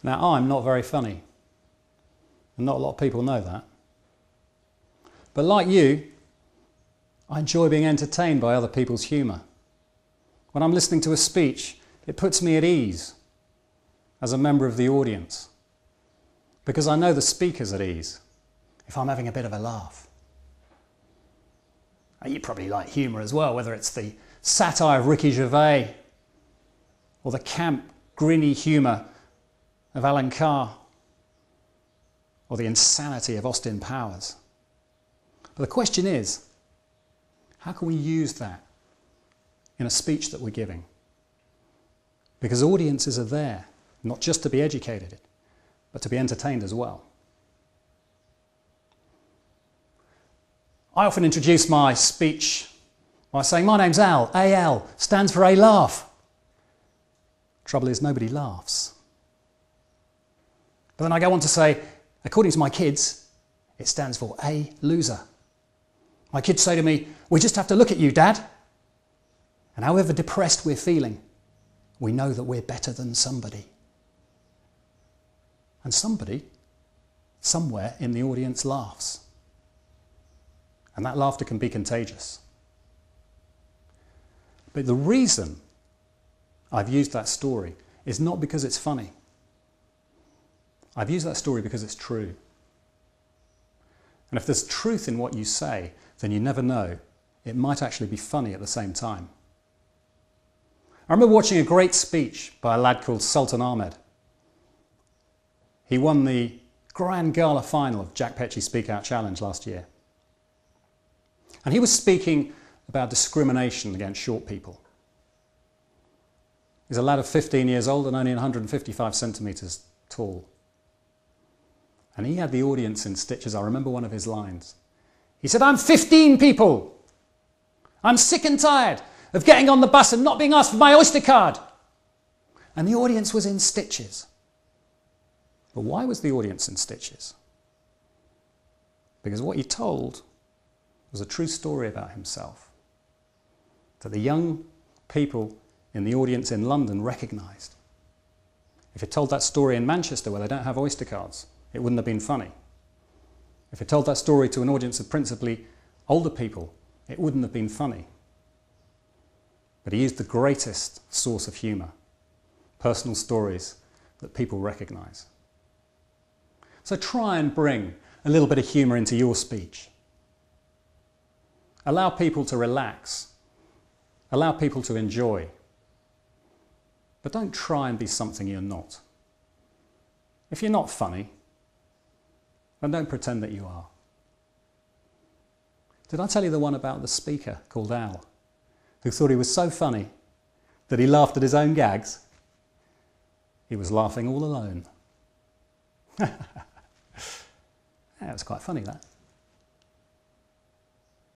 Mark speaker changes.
Speaker 1: Now, I'm not very funny, and not a lot of people know that. But like you, I enjoy being entertained by other people's humour. When I'm listening to a speech, it puts me at ease as a member of the audience, because I know the speaker's at ease if I'm having a bit of a laugh. You probably like humour as well, whether it's the satire of Ricky Gervais or the camp, grinny humour of Alan Carr or the insanity of Austin Powers. But the question is, how can we use that in a speech that we're giving? Because audiences are there, not just to be educated, but to be entertained as well. I often introduce my speech by saying, my name's Al. AL stands for A laugh. Trouble is, nobody laughs. But then I go on to say, according to my kids, it stands for A loser. My kids say to me, we just have to look at you, Dad. And however depressed we're feeling, we know that we're better than somebody. And somebody, somewhere in the audience, laughs. And that laughter can be contagious. But the reason I've used that story is not because it's funny. I've used that story because it's true. And if there's truth in what you say, then you never know. It might actually be funny at the same time. I remember watching a great speech by a lad called Sultan Ahmed. He won the Grand Gala final of Jack Petchey's Speak Out Challenge last year. And he was speaking about discrimination against short people. He's a lad of 15 years old and only 155 centimetres tall. And he had the audience in stitches. I remember one of his lines. He said, I'm 15 people. I'm sick and tired of getting on the bus and not being asked for my Oyster card. And the audience was in stitches. But why was the audience in stitches? Because what he told was a true story about himself that the young people in the audience in London recognised. If he told that story in Manchester where they don't have Oyster cards, it wouldn't have been funny. If he told that story to an audience of principally older people, it wouldn't have been funny. But he used the greatest source of humour, personal stories that people recognise. So try and bring a little bit of humour into your speech. Allow people to relax. Allow people to enjoy. But don't try and be something you're not. If you're not funny, then don't pretend that you are. Did I tell you the one about the speaker called Al, who thought he was so funny that he laughed at his own gags? He was laughing all alone. That was quite funny, that.